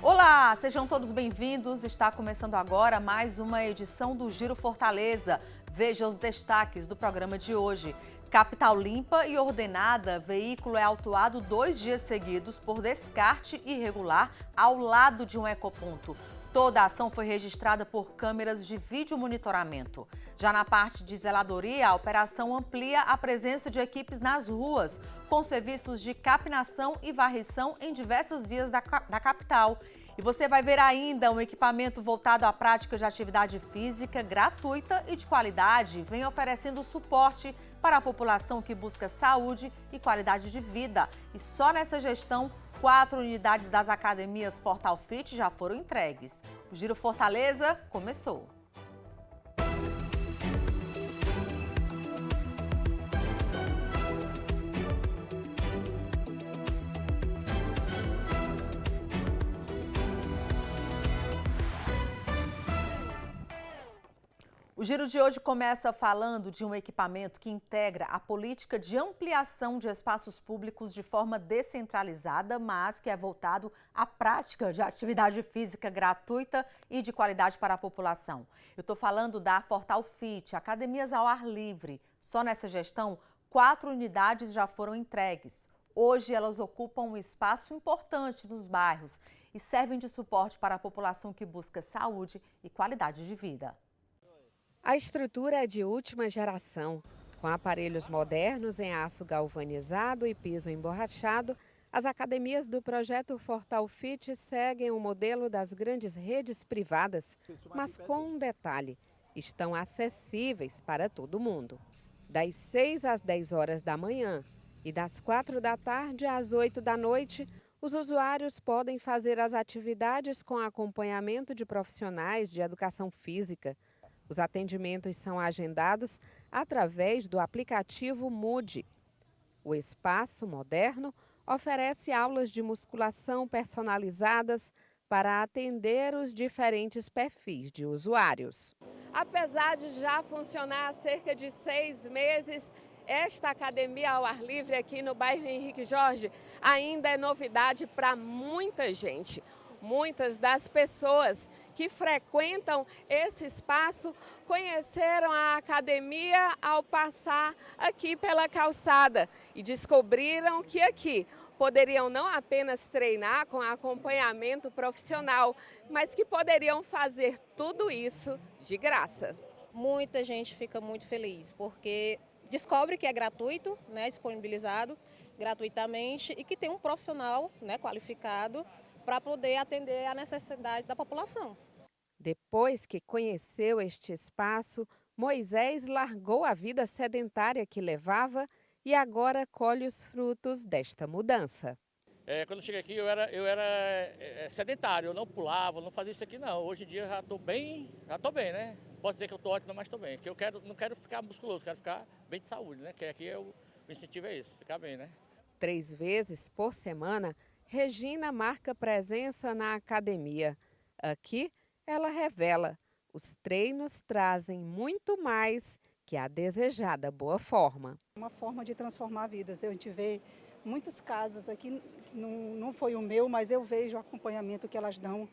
Olá, sejam todos bem-vindos. Está começando agora mais uma edição do Giro Fortaleza. Veja os destaques do programa de hoje. Capital limpa e ordenada, veículo é autuado 2 dias seguidos por descarte irregular ao lado de um ecoponto. Toda a ação foi registrada por câmeras de vídeo monitoramento. Já na parte de zeladoria, a operação amplia a presença de equipes nas ruas, com serviços de capinação e varrição em diversas vias da capital. E você vai ver ainda um equipamento voltado à prática de atividade física gratuita e de qualidade, vem oferecendo suporte para a população que busca saúde e qualidade de vida. E só nessa gestão, 4 unidades das academias Fortal Fit já foram entregues. O Giro Fortaleza começou. O giro de hoje começa falando de um equipamento que integra a política de ampliação de espaços públicos de forma descentralizada, mas que é voltado à prática de atividade física gratuita e de qualidade para a população. Eu estou falando da Fortal Fit, academias ao ar livre. Só nessa gestão, 4 unidades já foram entregues. Hoje elas ocupam um espaço importante nos bairros e servem de suporte para a população que busca saúde e qualidade de vida. A estrutura é de última geração. Com aparelhos modernos em aço galvanizado e piso emborrachado, as academias do projeto Fortal Fit seguem o modelo das grandes redes privadas, mas com um detalhe: estão acessíveis para todo mundo. Das 6 às 10 horas da manhã e das 4 da tarde às 8 da noite, os usuários podem fazer as atividades com acompanhamento de profissionais de educação física. Os atendimentos são agendados através do aplicativo Mood. O espaço moderno oferece aulas de musculação personalizadas para atender os diferentes perfis de usuários. Apesar de já funcionar há cerca de 6 meses, esta academia ao ar livre aqui no bairro Henrique Jorge ainda é novidade para muita gente. Muitas das pessoas que frequentam esse espaço conheceram a academia ao passar aqui pela calçada e descobriram que aqui poderiam não apenas treinar com acompanhamento profissional, mas que poderiam fazer tudo isso de graça. Muita gente fica muito feliz porque descobre que é gratuito, disponibilizado gratuitamente e que tem um profissional, qualificado para poder atender a necessidade da população. Depois que conheceu este espaço, Moisés largou a vida sedentária que levava e agora colhe os frutos desta mudança. Quando eu cheguei aqui eu era sedentário, eu não pulava, não fazia isso aqui não. Hoje em dia eu já estou bem, né? Posso dizer que eu estou ótimo, mas estou bem. Porque não quero ficar musculoso, quero ficar bem de saúde, né? Que aqui o incentivo é esse, ficar bem, né? 3 vezes por semana, Regina marca presença na academia. Aqui, ela revela: os treinos trazem muito mais que a desejada boa forma. Uma forma de transformar vidas. A gente vê muitos casos aqui, não foi o meu, mas eu vejo o acompanhamento que elas dão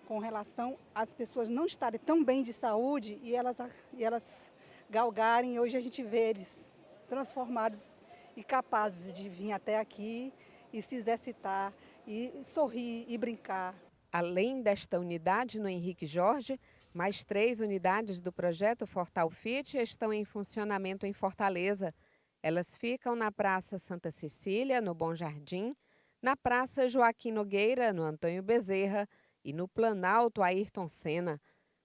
com relação às pessoas não estarem tão bem de saúde e elas galgarem. Hoje a gente vê eles transformados e capazes de vir até aqui e se exercitar, e sorrir e brincar. Além desta unidade no Henrique Jorge, mais 3 unidades do projeto Fortal Fit estão em funcionamento em Fortaleza. Elas ficam na Praça Santa Cecília, no Bom Jardim, na Praça Joaquim Nogueira, no Antônio Bezerra, e no Planalto Ayrton Senna.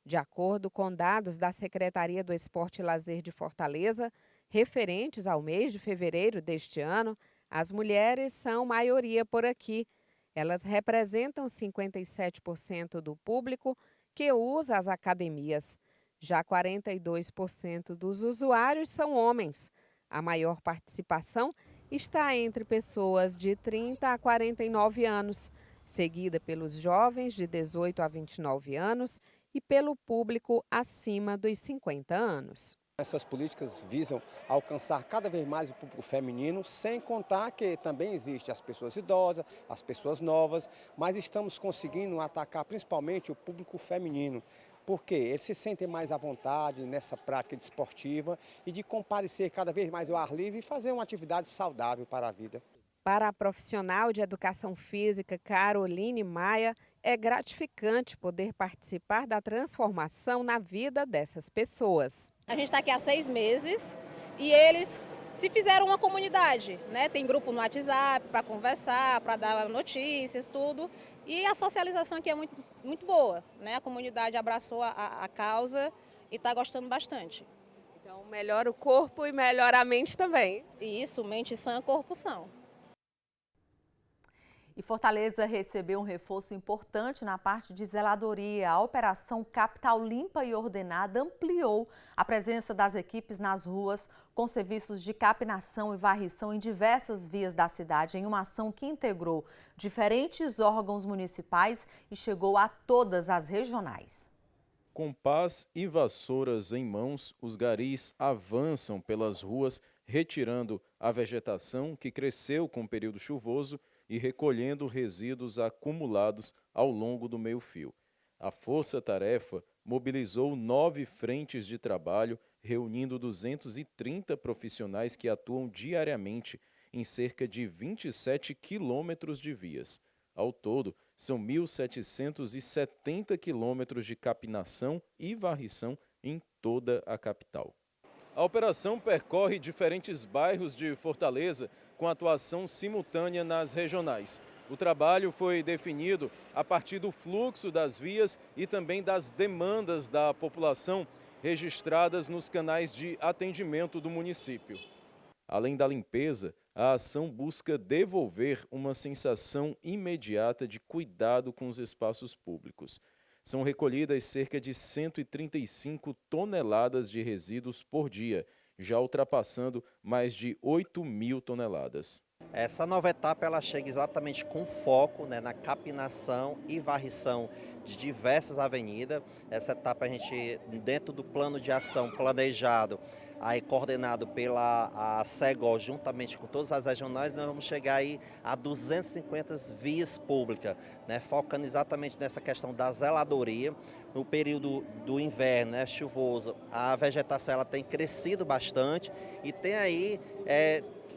De acordo com dados da Secretaria do Esporte e Lazer de Fortaleza, referentes ao mês de fevereiro deste ano, as mulheres são maioria por aqui. Elas representam 57% do público que usa as academias. Já 42% dos usuários são homens. A maior participação está entre pessoas de 30 a 49 anos, seguida pelos jovens de 18 a 29 anos e pelo público acima dos 50 anos. Essas políticas visam alcançar cada vez mais o público feminino, sem contar que também existem as pessoas idosas, as pessoas novas, mas estamos conseguindo atacar principalmente o público feminino, porque eles se sentem mais à vontade nessa prática desportiva e de comparecer cada vez mais ao ar livre e fazer uma atividade saudável para a vida. Para a profissional de educação física Caroline Maia, é gratificante poder participar da transformação na vida dessas pessoas. A gente está aqui há 6 meses e eles se fizeram uma comunidade, né? Tem grupo no WhatsApp para conversar, para dar notícias, tudo. E a socialização aqui é muito boa, né? A comunidade abraçou a causa e está gostando bastante. Então melhora o corpo e melhora a mente também. Isso, mente sã, corpo são. E Fortaleza recebeu um reforço importante na parte de zeladoria. A Operação Capital Limpa e Ordenada ampliou a presença das equipes nas ruas com serviços de capinação e varrição em diversas vias da cidade, em uma ação que integrou diferentes órgãos municipais e chegou a todas as regionais. Com pás e vassouras em mãos, os garis avançam pelas ruas, retirando a vegetação que cresceu com o período chuvoso e recolhendo resíduos acumulados ao longo do meio-fio. A Força-Tarefa mobilizou 9 frentes de trabalho, reunindo 230 profissionais que atuam diariamente em cerca de 27 quilômetros de vias. Ao todo, são 1.770 quilômetros de capinação e varrição em toda a capital. A operação percorre diferentes bairros de Fortaleza com atuação simultânea nas regionais. O trabalho foi definido a partir do fluxo das vias e também das demandas da população registradas nos canais de atendimento do município. Além da limpeza, a ação busca devolver uma sensação imediata de cuidado com os espaços públicos. São recolhidas cerca de 135 toneladas de resíduos por dia, já ultrapassando mais de 8.000 toneladas. Essa nova etapa ela chega exatamente com foco, né, na capinação e varrição de diversas avenidas. Essa etapa a gente, dentro do plano de ação planejado, aí coordenado pela SEGOL, juntamente com todas as regionais, nós vamos chegar aí a 250 vias públicas, né, focando exatamente nessa questão da zeladoria. No período do inverno, né, chuvoso, a vegetação ela tem crescido bastante e tem aí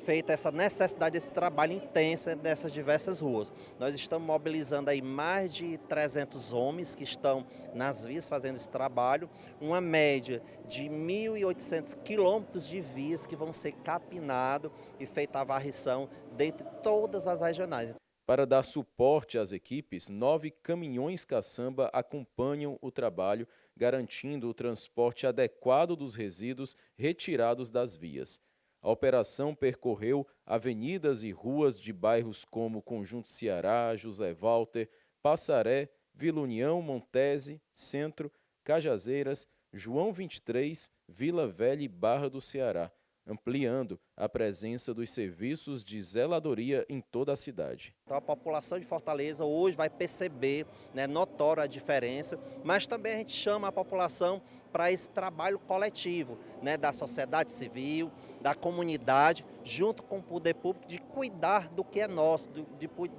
feita essa necessidade desse trabalho intenso nessas diversas ruas. Nós estamos mobilizando aí mais de 300 homens que estão nas vias fazendo esse trabalho, uma média de 1.800 quilômetros de vias que vão ser capinados e feita a varrição dentre todas as regionais. Para dar suporte às equipes, 9 caminhões caçamba acompanham o trabalho, garantindo o transporte adequado dos resíduos retirados das vias. A operação percorreu avenidas e ruas de bairros como Conjunto Ceará, José Walter, Passaré, Vila União, Montese, Centro, Cajazeiras, João 23, Vila Velha e Barra do Ceará, ampliando a presença dos serviços de zeladoria em toda a cidade. Então a população de Fortaleza hoje vai perceber, né, notória a diferença, mas também a gente chama a população para esse trabalho coletivo, né, da sociedade civil, da comunidade, junto com o poder público, de cuidar do que é nosso,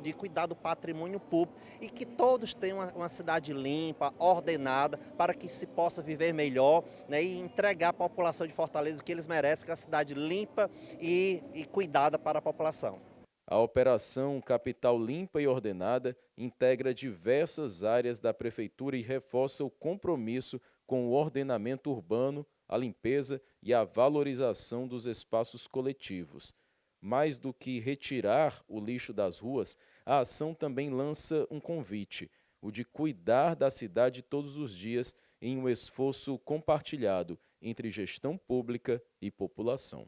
de cuidar do patrimônio público e que todos tenham uma cidade limpa, ordenada, para que se possa viver melhor, né, e entregar à população de Fortaleza o que eles merecem, que é uma cidade limpa e cuidada para a população. A Operação Capital Limpa e Ordenada integra diversas áreas da Prefeitura e reforça o compromisso com o ordenamento urbano, a limpeza e a valorização dos espaços coletivos. Mais do que retirar o lixo das ruas, a ação também lança um convite, o de cuidar da cidade todos os dias em um esforço compartilhado entre gestão pública e população.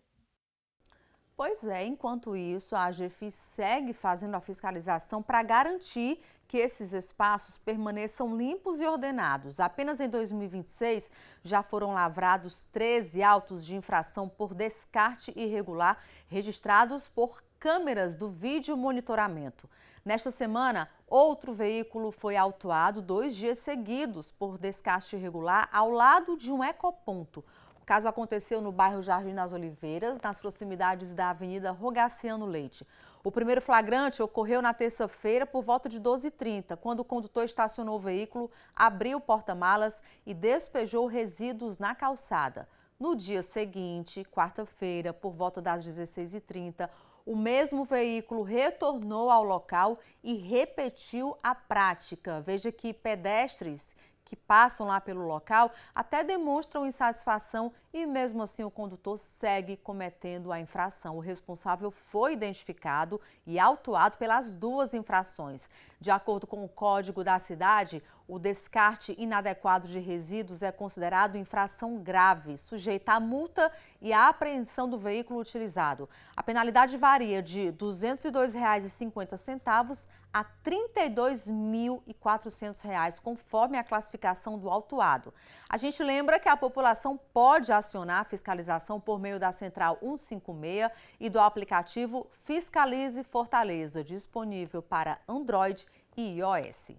Pois é, enquanto isso, a AGFIS segue fazendo a fiscalização para garantir que esses espaços permaneçam limpos e ordenados. Apenas em 2026 já foram lavrados 13 autos de infração por descarte irregular registrados por câmeras do vídeo monitoramento. Nesta semana, outro veículo foi autuado 2 dias seguidos por descarte irregular ao lado de um ecoponto. O caso aconteceu no bairro Jardim das Oliveiras, nas proximidades da Avenida Rogaciano Leite. O primeiro flagrante ocorreu na terça-feira por volta de 12h30, quando o condutor estacionou o veículo, abriu o porta-malas e despejou resíduos na calçada. No dia seguinte, quarta-feira, por volta das 16h30, o mesmo veículo retornou ao local e repetiu a prática. Veja que pedestres que passam lá pelo local até demonstram insatisfação e mesmo assim o condutor segue cometendo a infração. O responsável foi identificado e autuado pelas duas infrações. De acordo com o Código da Cidade, o descarte inadequado de resíduos é considerado infração grave, sujeita a multa e a apreensão do veículo utilizado. A penalidade varia de R$ 202,50 a R$ 32.400, conforme a classificação do autuado. A gente lembra que a população pode acionar a fiscalização por meio da Central 156 e do aplicativo Fiscalize Fortaleza, disponível para Android e iOS.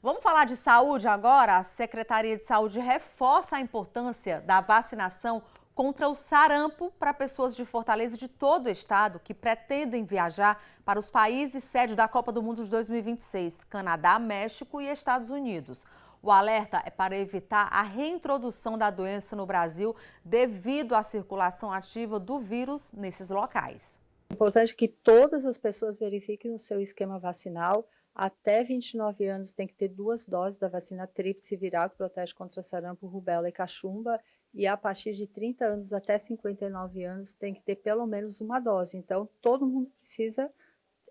Vamos falar de saúde agora? A Secretaria de Saúde reforça a importância da vacinação contra o sarampo para pessoas de Fortaleza e de todo o estado que pretendem viajar para os países sede da Copa do Mundo de 2026, Canadá, México e Estados Unidos. O alerta é para evitar a reintrodução da doença no Brasil devido à circulação ativa do vírus nesses locais. É importante que todas as pessoas verifiquem o seu esquema vacinal. Até 29 anos tem que ter 2 doses da vacina tríplice viral, que protege contra sarampo, rubéola e cachumba. E a partir de 30 anos até 59 anos tem que ter pelo menos 1 dose. Então, todo mundo precisa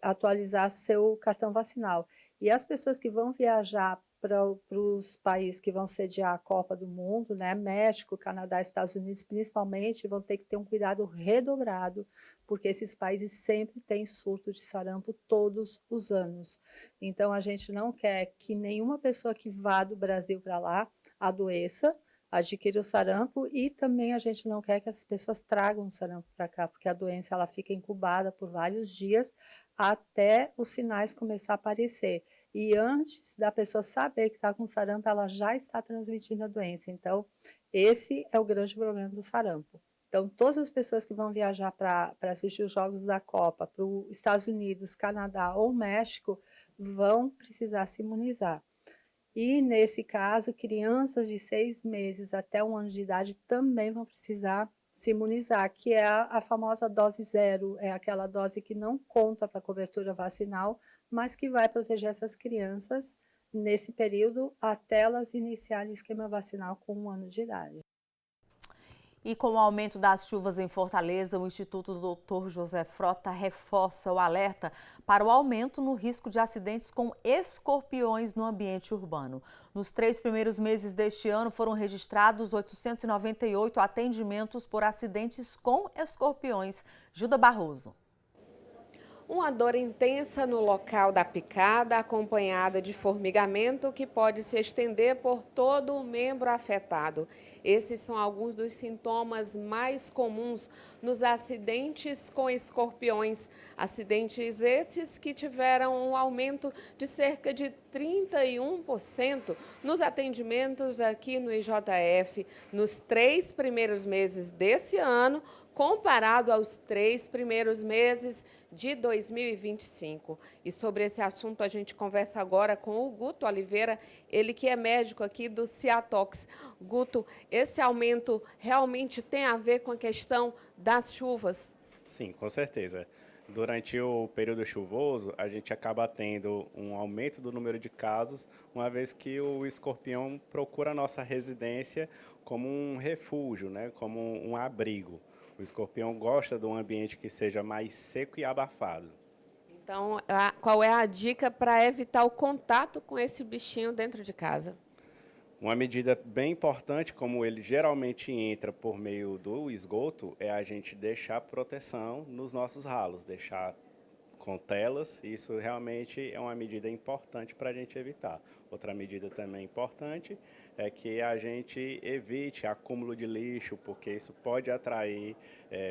atualizar seu cartão vacinal. E as pessoas que vão viajar para os países que vão sediar a Copa do Mundo, né, México, Canadá, Estados Unidos, principalmente, vão ter que ter um cuidado redobrado, porque esses países sempre têm surto de sarampo todos os anos. Então, a gente não quer que nenhuma pessoa que vá do Brasil para lá adoeça, adquira o sarampo, e também a gente não quer que as pessoas tragam o sarampo para cá, porque a doença ela fica incubada por vários dias até os sinais começar a aparecer. E antes da pessoa saber que está com sarampo, ela já está transmitindo a doença. Então, esse é o grande problema do sarampo. Então, todas as pessoas que vão viajar para assistir os Jogos da Copa, para os Estados Unidos, Canadá ou México, vão precisar se imunizar. E, nesse caso, crianças de 6 meses até 1 ano de idade também vão precisar se imunizar, que é a famosa dose 0, é aquela dose que não conta para a cobertura vacinal, mas que vai proteger essas crianças nesse período até elas iniciarem o esquema vacinal com 1 ano de idade. E com o aumento das chuvas em Fortaleza, o Instituto Dr. José Frota reforça o alerta para o aumento no risco de acidentes com escorpiões no ambiente urbano. Nos 3 primeiros meses deste ano, foram registrados 898 atendimentos por acidentes com escorpiões. Gilda Barroso. Uma dor intensa no local da picada, acompanhada de formigamento que pode se estender por todo o membro afetado. Esses são alguns dos sintomas mais comuns nos acidentes com escorpiões. Acidentes esses que tiveram um aumento de cerca de 31% nos atendimentos aqui no IJF nos 3 primeiros meses desse ano, comparado aos 3 primeiros meses de 2025. E sobre esse assunto a gente conversa agora com o Guto Oliveira, ele que é médico aqui do Ciatox. Guto, esse aumento realmente tem a ver com a questão das chuvas? Sim, com certeza. Durante o período chuvoso, a gente acaba tendo um aumento do número de casos, uma vez que o escorpião procura a nossa residência como um refúgio, né, como um abrigo. O escorpião gosta de um ambiente que seja mais seco e abafado. Então, qual é a dica para evitar o contato com esse bichinho dentro de casa? Uma medida bem importante, como ele geralmente entra por meio do esgoto, é a gente deixar proteção nos nossos ralos, deixar com telas. Isso realmente é uma medida importante para a gente evitar. Outra medida também importante é que a gente evite acúmulo de lixo, porque isso pode atrair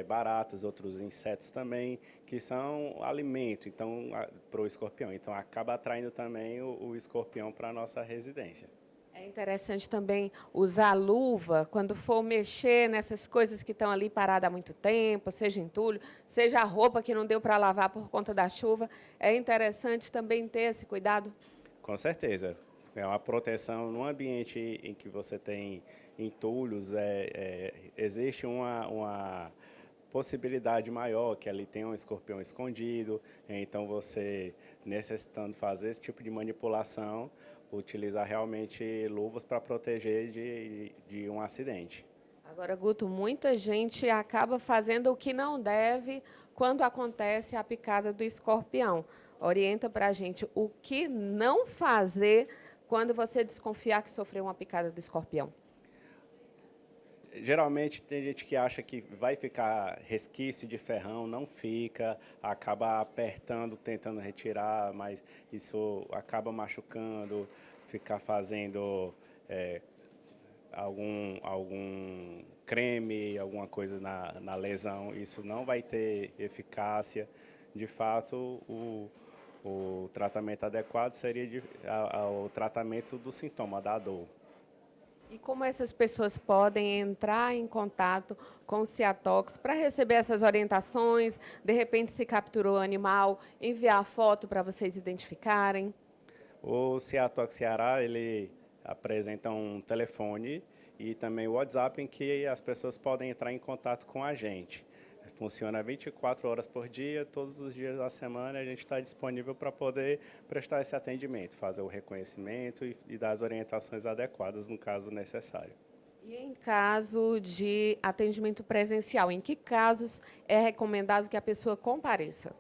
baratas, outros insetos também, que são alimento então, para o escorpião. Então, acaba atraindo também o escorpião para a nossa residência. É interessante também usar luva quando for mexer nessas coisas que estão ali paradas há muito tempo, seja entulho, seja a roupa que não deu para lavar por conta da chuva. É interessante também ter esse cuidado. Com certeza. É uma proteção num ambiente em que você tem entulhos, existe uma possibilidade maior que ali tem um escorpião escondido, então você, necessitando fazer esse tipo de manipulação, utilizar realmente luvas para proteger de um acidente. Agora, Guto, muita gente acaba fazendo o que não deve quando acontece a picada do escorpião. Orienta para a gente o que não fazer quando você desconfiar que sofreu uma picada do escorpião. Geralmente tem gente que acha que vai ficar resquício de ferrão, não fica, acaba apertando, tentando retirar, mas isso acaba machucando, ficar fazendo algum creme, alguma coisa na lesão, isso não vai ter eficácia. De fato, o tratamento adequado seria o tratamento do sintoma, da dor. E como essas pessoas podem entrar em contato com o Ciatox para receber essas orientações? De repente, se capturou o animal, enviar foto para vocês identificarem? O Ciatox Ceará, ele apresenta um telefone e também o WhatsApp em que as pessoas podem entrar em contato com a gente. Funciona 24 horas por dia, todos os dias da semana a gente está disponível para poder prestar esse atendimento, fazer o reconhecimento e dar as orientações adequadas no caso necessário. E em caso de atendimento presencial, em que casos é recomendado que a pessoa compareça?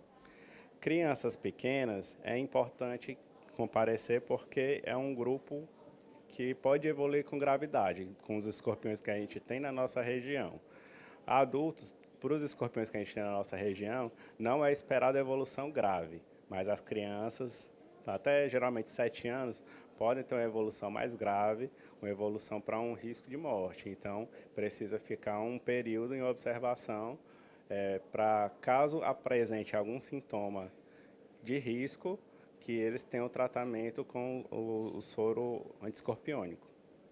Crianças pequenas, é importante comparecer porque é um grupo que pode evoluir com gravidade, com os escorpiões que a gente tem na nossa região. Adultos, para os escorpiões que a gente tem na nossa região, não é esperada evolução grave, mas as crianças, até geralmente 7 anos, podem ter uma evolução mais grave, uma evolução para um risco de morte. Então, precisa ficar um período em observação para, caso apresente algum sintoma de risco, que eles tenham tratamento com o soro antiescorpiônico.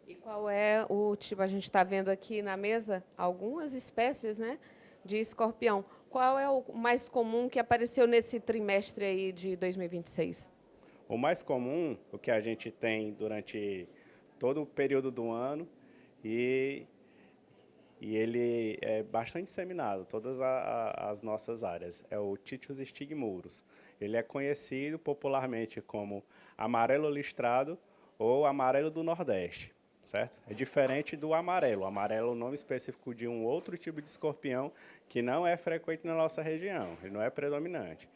E qual é o tipo? A gente está vendo aqui na mesa algumas espécies, né, de escorpião. Qual é o mais comum que apareceu nesse trimestre aí de 2026? O mais comum, o que a gente tem durante todo o período do ano e ele é bastante disseminado, todas as nossas áreas, é o Typhus stigmurus. Ele é conhecido popularmente como amarelo listrado ou amarelo do Nordeste. Certo? É diferente do amarelo. O amarelo é o nome específico de um outro tipo de escorpião que não é frequente na nossa região, ele não é predominante.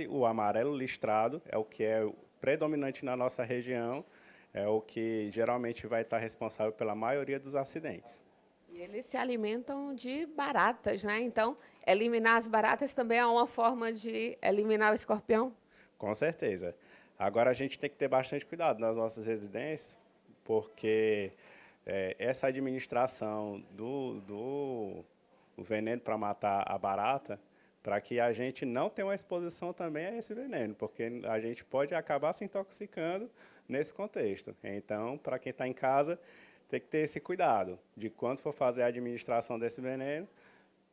O amarelo listrado, é o que é predominante na nossa região, é o que geralmente vai estar responsável pela maioria dos acidentes. E eles se alimentam de baratas, né? Então, eliminar as baratas também é uma forma de eliminar o escorpião? Com certeza. Agora, a gente tem que ter bastante cuidado nas nossas residências, porque essa administração do veneno para matar a barata, para que a gente não tenha uma exposição também a esse veneno, porque a gente pode acabar se intoxicando nesse contexto. Então, para quem está em casa, tem que ter esse cuidado de quando for fazer a administração desse veneno,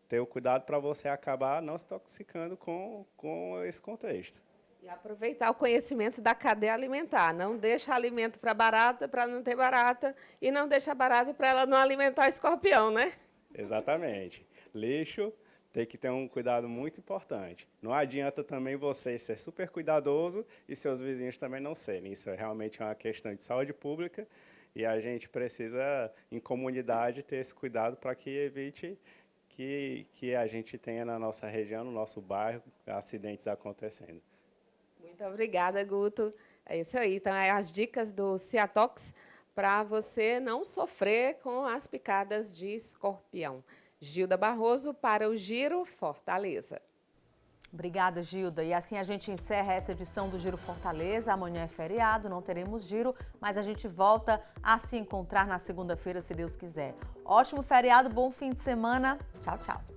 ter o cuidado para você acabar não se intoxicando com esse contexto. E aproveitar o conhecimento da cadeia alimentar. Não deixa alimento para barata, para não ter barata, e não deixa barata para ela não alimentar o escorpião, né? Exatamente. Lixo tem que ter um cuidado muito importante. Não adianta também você ser super cuidadoso e seus vizinhos também não serem. Isso é realmente uma questão de saúde pública e a gente precisa, em comunidade, ter esse cuidado para que evite que a gente tenha na nossa região, no nosso bairro, acidentes acontecendo. Muito obrigada, Guto. É isso aí. Então, as dicas do Ciatox para você não sofrer com as picadas de escorpião. Gilda Barroso para o Giro Fortaleza. Obrigada, Gilda. E assim a gente encerra essa edição do Giro Fortaleza. Amanhã é feriado, não teremos giro, mas a gente volta a se encontrar na segunda-feira, se Deus quiser. Ótimo feriado, bom fim de semana. Tchau, tchau.